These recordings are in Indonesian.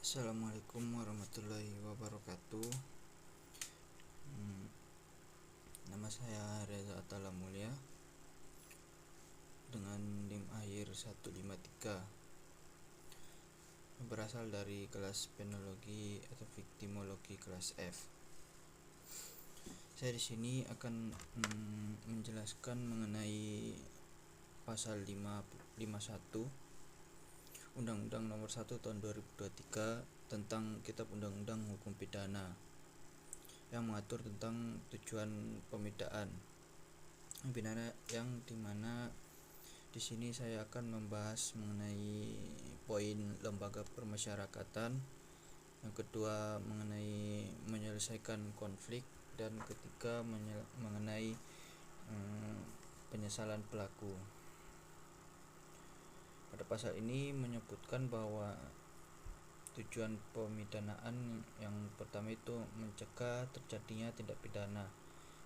Assalamualaikum warahmatullahi wabarakatuh. Nama saya Reza Atala Mulia dengan NIM akhir 153, berasal dari kelas penologi atau viktimologi kelas F. Saya di sini akan menjelaskan mengenai pasal 551 Undang-Undang Nomor 1 Tahun 2023 tentang Kitab Undang-Undang Hukum Pidana yang mengatur tentang tujuan pemidaan pidana, yang dimana di sini saya akan membahas mengenai poin lembaga permasyarakatan, yang kedua mengenai menyelesaikan konflik, dan ketiga mengenai penyesalan pelaku. Pada pasal ini menyebutkan bahwa tujuan pemidanaan yang pertama itu mencegah terjadinya tindak pidana,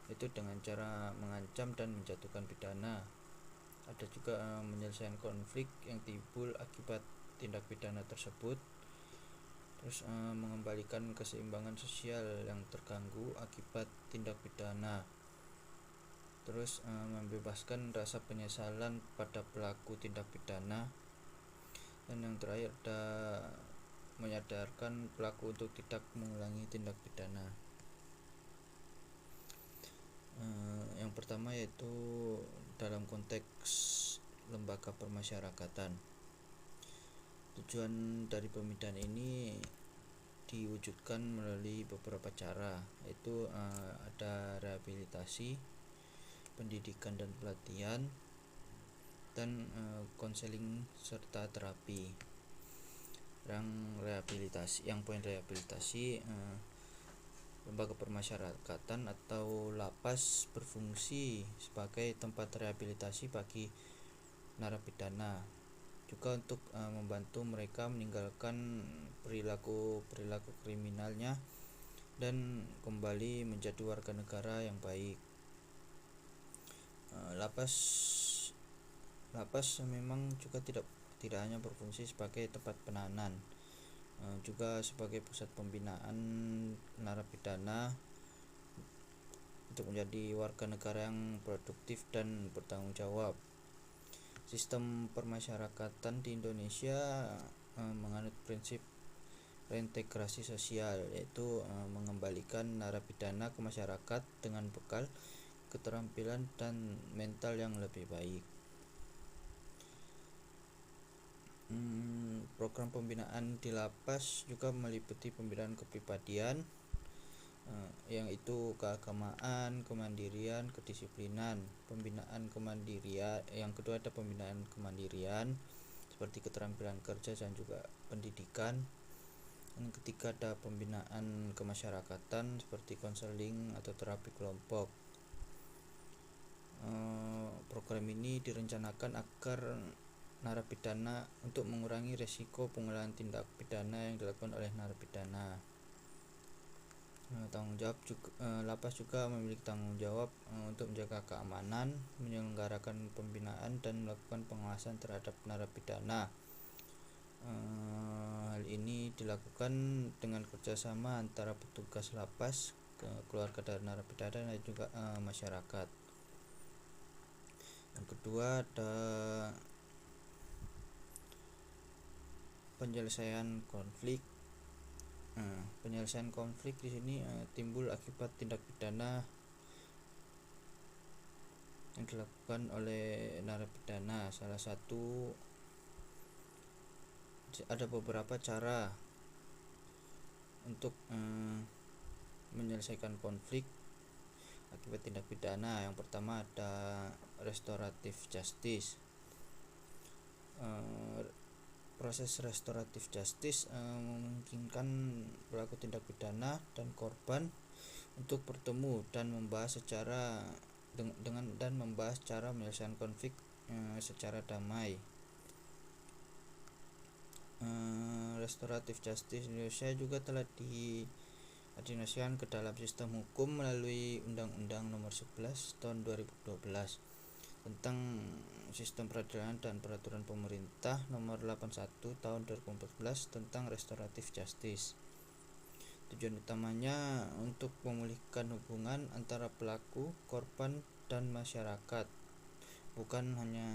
yaitu dengan cara mengancam dan menjatuhkan pidana. Ada juga menyelesaikan konflik yang timbul akibat tindak pidana tersebut, terus mengembalikan keseimbangan sosial yang terganggu akibat tindak pidana, terus membebaskan rasa penyesalan pada pelaku tindak pidana, dan yang terakhir ada menyadarkan pelaku untuk tidak mengulangi tindak pidana. Yang pertama yaitu dalam konteks lembaga permasyarakatan. Tujuan dari pemidanaan ini diwujudkan melalui beberapa cara, yaitu ada rehabilitasi, pendidikan dan pelatihan, dan konseling serta terapi. Yang poin rehabilitasi, lembaga permasyarakatan atau lapas berfungsi sebagai tempat rehabilitasi bagi narapidana, juga untuk membantu mereka meninggalkan perilaku kriminalnya dan kembali menjadi warga negara yang baik. Lapas memang juga tidak hanya berfungsi sebagai tempat penahanan, juga sebagai pusat pembinaan narapidana untuk menjadi warga negara yang produktif dan bertanggung jawab. Sistem permasyarakatan di Indonesia menganut prinsip reintegrasi sosial, yaitu mengembalikan narapidana ke masyarakat dengan bekal keterampilan dan mental yang lebih baik. Program pembinaan di lapas juga meliputi pembinaan kepribadian, yang itu keagamaan, kemandirian, kedisiplinan. Pembinaan kemandirian, yang kedua ada pembinaan kemandirian seperti keterampilan kerja dan juga pendidikan. Yang ketiga ada pembinaan kemasyarakatan seperti konseling atau terapi kelompok. Program ini direncanakan agar narapidana untuk mengurangi resiko pengulangan tindak pidana yang dilakukan oleh narapidana. Tanggung jawab juga, lapas juga memiliki tanggung jawab untuk menjaga keamanan, menyelenggarakan pembinaan, dan melakukan pengawasan terhadap narapidana. Hal ini dilakukan dengan kerjasama antara petugas lapas, keluarga dari narapidana, dan juga masyarakat. Yang kedua ada penyelesaian konflik. Penyelesaian konflik di sini timbul akibat tindak pidana yang dilakukan oleh narapidana. Salah satu, ada beberapa cara untuk menyelesaikan konflik akibat tindak pidana. Yang pertama ada restoratif justice. Proses restoratif justice memungkinkan pelaku tindak pidana dan korban untuk bertemu dan membahas cara menyelesaikan konflik secara damai. Restoratif justice Indonesia juga telah diadminisikan ke dalam sistem hukum melalui Undang-Undang Nomor 11 Tahun 2012 tentang Sistem Peradilan dan Peraturan Pemerintah Nomor 81 Tahun 2014 tentang Restoratif Justice. Tujuan utamanya untuk memulihkan hubungan antara pelaku, korban, dan masyarakat, bukan hanya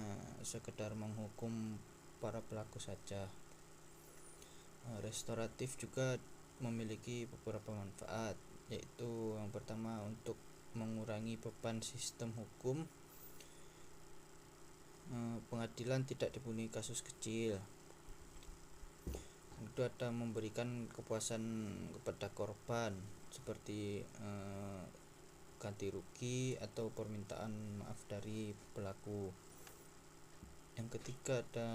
sekedar menghukum para pelaku saja. Restoratif juga memiliki beberapa manfaat, yaitu yang pertama untuk mengurangi beban sistem hukum. Pengadilan tidak dipenuhi kasus kecil. Itu ada memberikan kepuasan kepada korban seperti ganti rugi atau permintaan maaf dari pelaku. Yang ketiga ada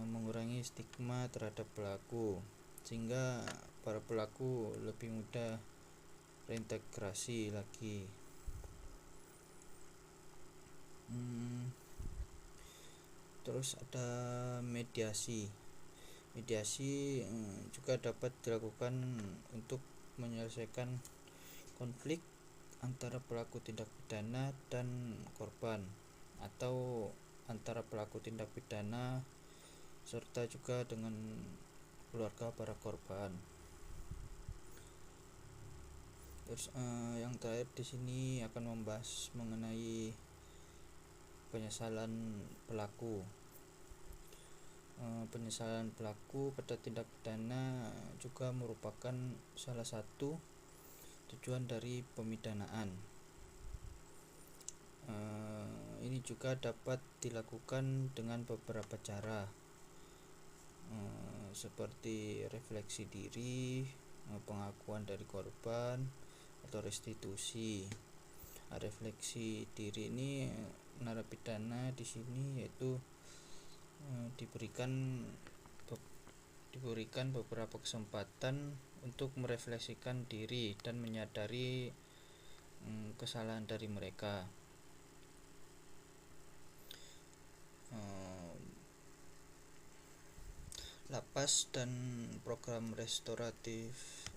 mengurangi stigma terhadap pelaku, sehingga para pelaku lebih mudah reintegrasi lagi. Terus ada mediasi. Mediasi juga dapat dilakukan untuk menyelesaikan konflik antara pelaku tindak pidana dan korban, atau antara pelaku tindak pidana serta juga dengan keluarga para korban. Terus yang terakhir di sini akan membahas mengenai penyesalan pelaku. Penyesalan pelaku pada tindak pidana juga merupakan salah satu tujuan dari pemidanaan. Ini juga dapat dilakukan dengan beberapa cara, seperti refleksi diri, pengakuan dari korban, atau restitusi. Refleksi diri ini narapidana di sini yaitu diberikan beberapa kesempatan untuk merefleksikan diri dan menyadari kesalahan dari mereka. Lapas dan program restoratif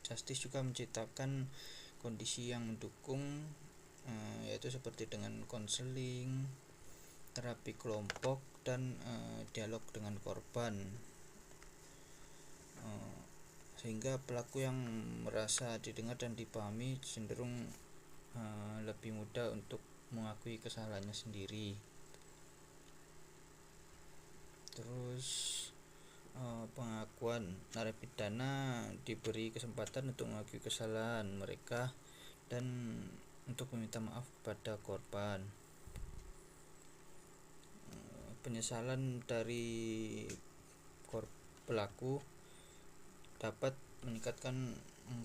justice juga menciptakan kondisi yang mendukung, yaitu seperti dengan konseling, terapi kelompok, dan dialog dengan korban, sehingga pelaku yang merasa didengar dan dipahami cenderung lebih mudah untuk mengakui kesalahannya sendiri. Terus pengakuan, narapidana diberi kesempatan untuk mengakui kesalahan mereka dan untuk meminta maaf kepada korban. Penyesalan dari pelaku dapat meningkatkan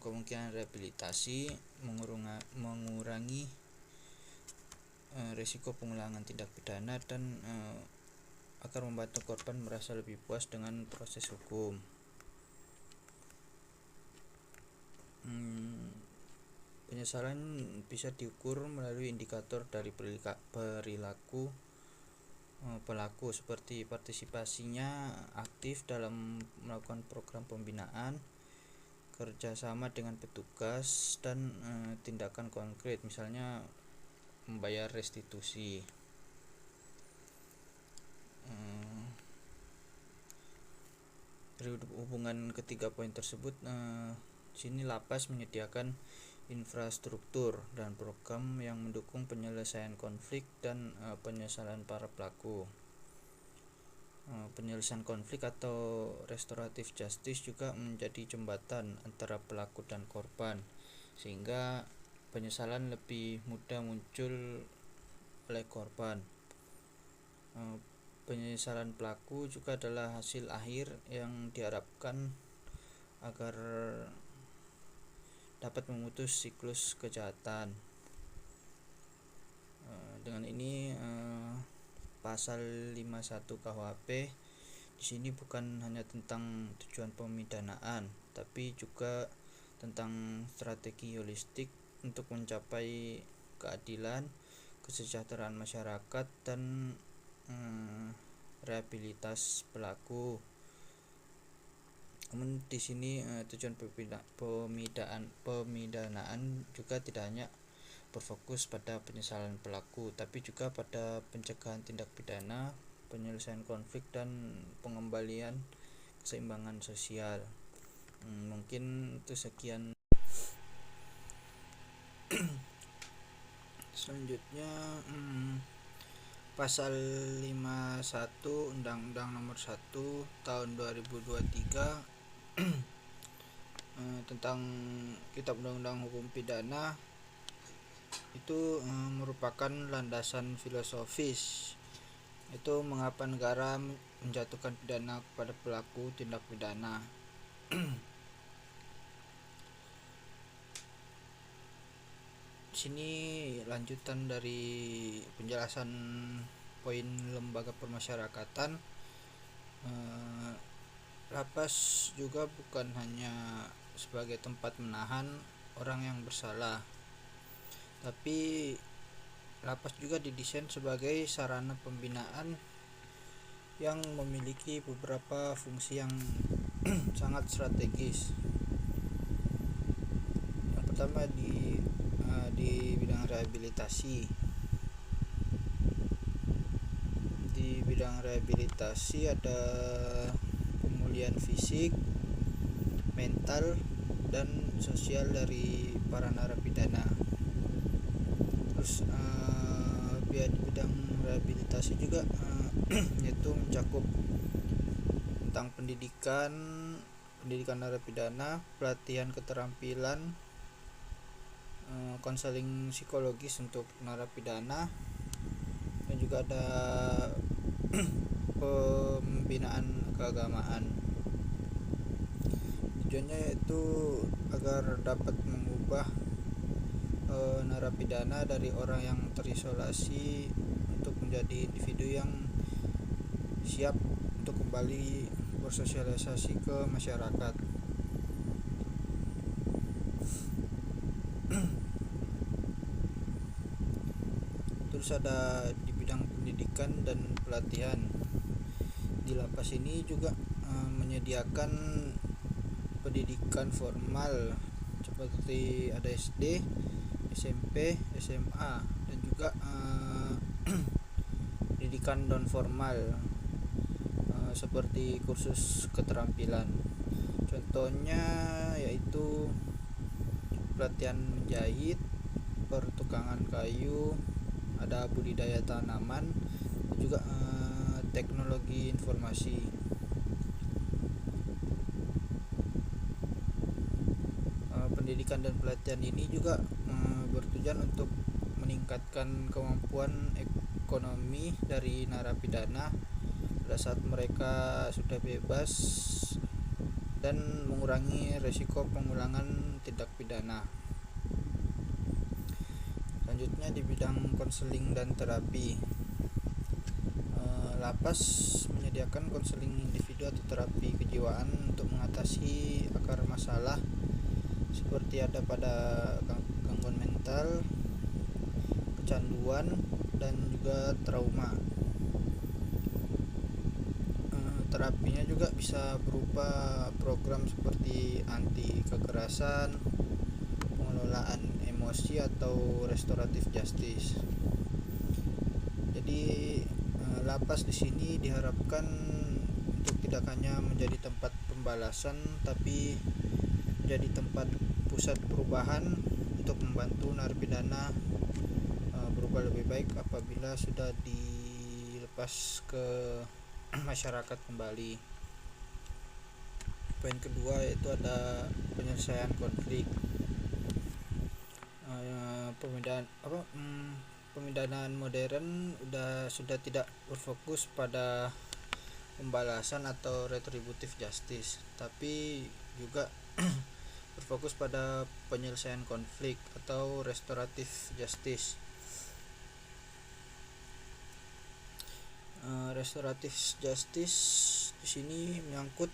kemungkinan rehabilitasi, mengurangi risiko pengulangan tindak pidana, dan agar membantu korban merasa lebih puas dengan proses hukum. Penyesalan bisa diukur melalui indikator dari perilaku pelaku, seperti partisipasinya aktif dalam melakukan program pembinaan, kerjasama dengan petugas, dan tindakan konkret, misalnya membayar restitusi. Dari hubungan ketiga poin tersebut, sini lapas menyediakan infrastruktur dan program yang mendukung penyelesaian konflik dan penyesalan para pelaku. Penyelesaian konflik atau restoratif justice juga menjadi jembatan antara pelaku dan korban, sehingga penyesalan lebih mudah muncul oleh korban. Penyesalan pelaku juga adalah hasil akhir yang diharapkan agar dapat memutus siklus kejahatan. Dengan ini pasal 51 KUHP di sini bukan hanya tentang tujuan pemidanaan, tapi juga tentang strategi holistik untuk mencapai keadilan, kesejahteraan masyarakat, dan rehabilitas pelaku. Namun di sini tujuan pemidanaan juga tidak hanya berfokus pada penyesalan pelaku, tapi juga pada pencegahan tindak pidana, penyelesaian konflik, dan pengembalian keseimbangan sosial. Mungkin itu sekian. Selanjutnya Pasal 51 Undang-Undang Nomor 1 Tahun 2023 tentang Kitab Undang-Undang Hukum Pidana itu merupakan landasan filosofis itu mengapa negara menjatuhkan pidana kepada pelaku tindak pidana. Sini lanjutan dari penjelasan poin lembaga permasyarakatan. Lapas juga bukan hanya sebagai tempat menahan orang yang bersalah, tapi lapas juga didesain sebagai sarana pembinaan yang memiliki beberapa fungsi yang sangat strategis. Yang pertama di bidang rehabilitasi. Di bidang rehabilitasi ada pemulihan fisik, mental, dan sosial dari para narapidana. Terus di bidang rehabilitasi juga yaitu mencakup tentang pendidikan narapidana, pelatihan keterampilan, konseling psikologis untuk narapidana, dan juga ada pembinaan keagamaan. Tujuannya yaitu agar dapat mengubah narapidana dari orang yang terisolasi untuk menjadi individu yang siap untuk kembali bersosialisasi ke masyarakat. Terus ada di bidang pendidikan dan pelatihan. Di lapas ini juga menyediakan pendidikan formal seperti ada SD, SMP, SMA, dan juga pendidikan non formal seperti kursus keterampilan. Contohnya yaitu pelatihan menjahit, pertukangan kayu, ada budidaya tanaman, dan juga teknologi informasi. Pendidikan dan pelatihan ini juga bertujuan untuk meningkatkan kemampuan ekonomi dari narapidana pada saat mereka sudah bebas dan mengurangi resiko pengulangan tindak pidana. Selanjutnya di bidang konseling dan terapi. Lapas menyediakan konseling individu atau terapi kejiwaan untuk mengatasi akar masalah seperti ada pada gangguan mental, kecanduan, dan juga trauma. Terapinya juga bisa berupa program seperti anti kekerasan, pengelolaan emosi, atau restoratif justice. Jadi lapas di sini diharapkan untuk tidak hanya menjadi tempat pembalasan, tapi menjadi tempat pusat perubahan untuk membantu narapidana berubah lebih baik apabila sudah dilepas ke masyarakat kembali. Poin kedua yaitu ada penyelesaian konflik. Pemidanaan modern sudah tidak berfokus pada pembalasan atau retributive justice, tapi juga berfokus pada penyelesaian konflik atau restoratif justice. Restoratif justice di sini menyangkut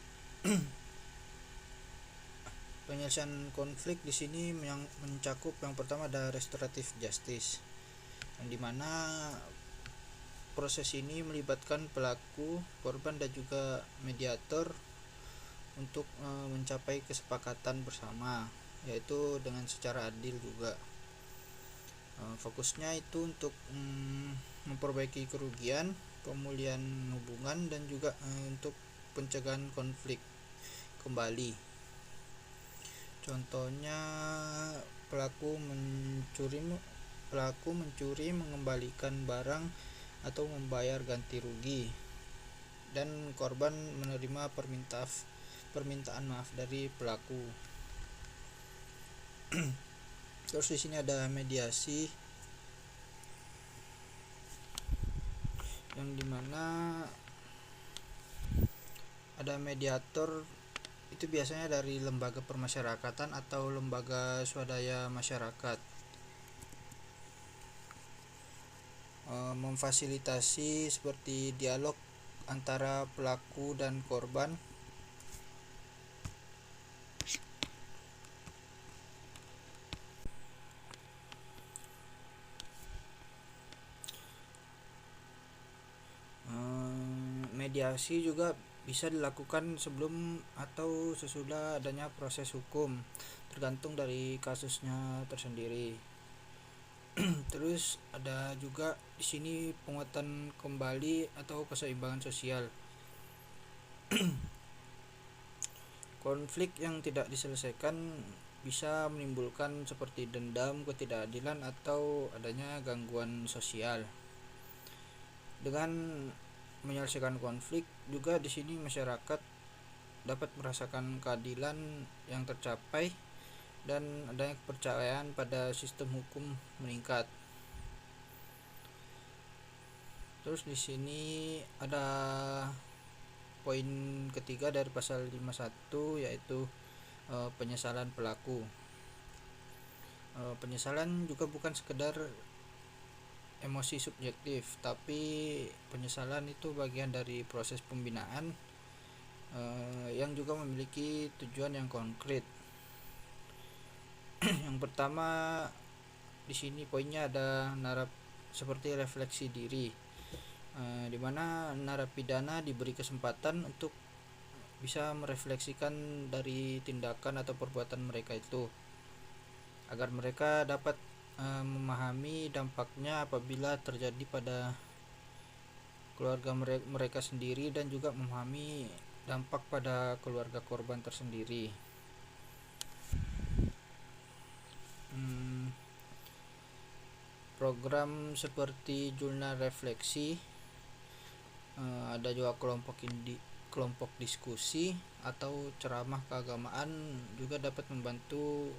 penyelesaian konflik. Di sini mencakup yang pertama ada restoratif justice, yang dimana proses ini melibatkan pelaku, korban, dan juga mediator untuk mencapai kesepakatan bersama, yaitu dengan secara adil juga. Fokusnya itu untuk memperbaiki kerugian, pemulihan hubungan, dan juga untuk pencegahan konflik kembali. Contohnya pelaku mencuri, mengembalikan barang atau membayar ganti rugi, dan korban menerima permintaan maaf dari pelaku. Terus di sini ada mediasi, yang dimana ada mediator itu biasanya dari lembaga permasyarakatan atau lembaga swadaya masyarakat, memfasilitasi seperti dialog antara pelaku dan korban, mediasi juga bisa dilakukan sebelum atau sesudah adanya proses hukum, tergantung dari kasusnya tersendiri. Terus ada juga di sini penguatan kembali atau keseimbangan sosial. Konflik yang tidak diselesaikan bisa menimbulkan seperti dendam, ketidakadilan, atau adanya gangguan sosial. Dengan menyelesaikan konflik juga di sini masyarakat dapat merasakan keadilan yang tercapai dan adanya kepercayaan pada sistem hukum meningkat. Terus di sini ada poin ketiga dari pasal 51, yaitu penyesalan pelaku. Penyesalan juga bukan sekedar emosi subjektif, tapi penyesalan itu bagian dari proses pembinaan yang juga memiliki tujuan yang konkret. Yang pertama di sini poinnya ada seperti refleksi diri, di mana narapidana diberi kesempatan untuk bisa merefleksikan dari tindakan atau perbuatan mereka itu, agar mereka dapat memahami dampaknya apabila terjadi pada keluarga mereka sendiri, dan juga memahami dampak pada keluarga korban tersendiri. Program seperti jurnal refleksi, ada juga kelompok diskusi atau ceramah keagamaan juga dapat membantu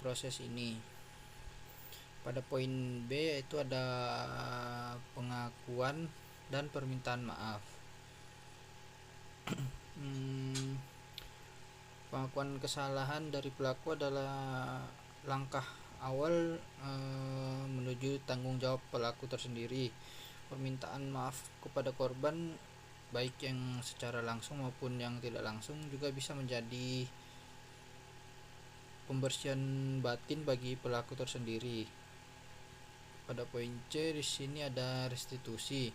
proses ini. Pada poin B yaitu ada pengakuan dan permintaan maaf. Pengakuan kesalahan dari pelaku adalah langkah awal menuju tanggung jawab pelaku tersendiri. Permintaan maaf kepada korban, baik yang secara langsung maupun yang tidak langsung, juga bisa menjadi pembersihan batin bagi pelaku tersendiri. Pada poin C di sini ada restitusi,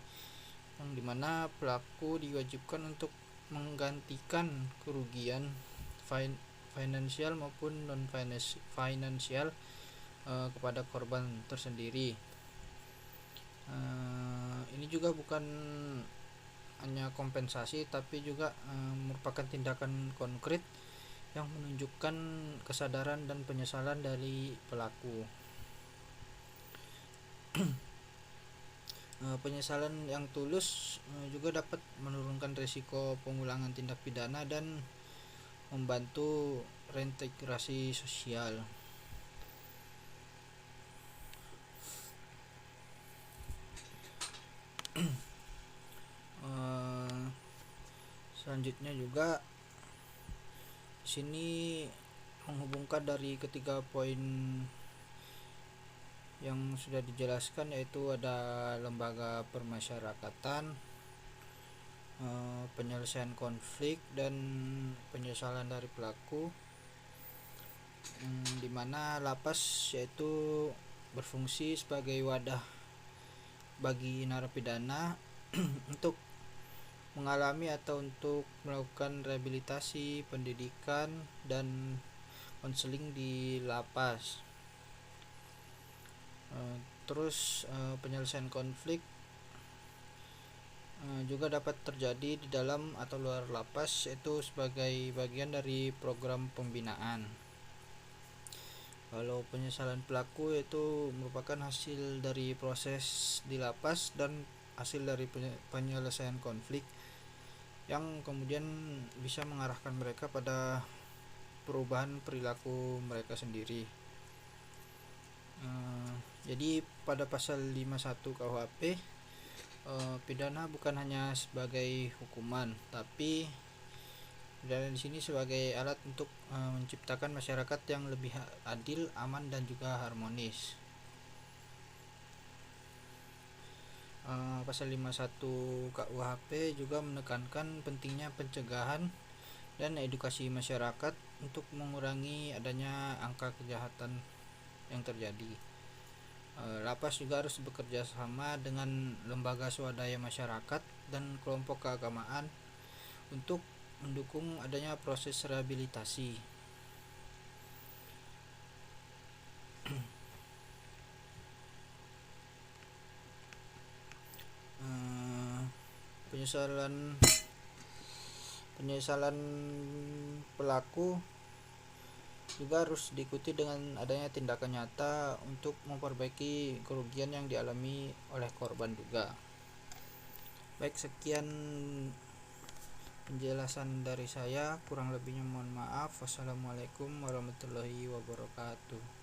yang dimana pelaku diwajibkan untuk menggantikan kerugian finansial maupun non finansial kepada korban tersendiri. Ini juga bukan hanya kompensasi, tapi juga merupakan tindakan konkret yang menunjukkan kesadaran dan penyesalan dari pelaku. Penyesalan yang tulus juga dapat menurunkan risiko pengulangan tindak pidana dan membantu reintegrasi sosial. Selanjutnya juga di sini menghubungkan dari ketiga poin yang sudah dijelaskan, yaitu ada lembaga permasyarakatan, penyelesaian konflik, dan penyesalan dari pelaku, di mana lapas yaitu berfungsi sebagai wadah bagi narapidana untuk mengalami atau untuk melakukan rehabilitasi, pendidikan, dan konseling di lapas. Terus penyelesaian konflik juga dapat terjadi di dalam atau luar lapas, yaitu sebagai bagian dari program pembinaan. Kalau penyesalan pelaku itu merupakan hasil dari proses di lapas dan hasil dari penyelesaian konflik yang kemudian bisa mengarahkan mereka pada perubahan perilaku mereka sendiri. Jadi pada pasal 51 KUHP, pidana bukan hanya sebagai hukuman, tapi pidana di sini sebagai alat untuk menciptakan masyarakat yang lebih adil, aman, dan juga harmonis. Pasal 51 KUHP juga menekankan pentingnya pencegahan dan edukasi masyarakat untuk mengurangi adanya angka kejahatan yang terjadi. Lapas juga harus bekerja sama dengan lembaga swadaya masyarakat dan kelompok keagamaan untuk mendukung adanya proses rehabilitasi. Penyesalan pelaku juga harus diikuti dengan adanya tindakan nyata untuk memperbaiki kerugian yang dialami oleh korban juga. Baik, sekian penjelasan dari saya, kurang lebihnya mohon maaf. Wassalamualaikum warahmatullahi wabarakatuh.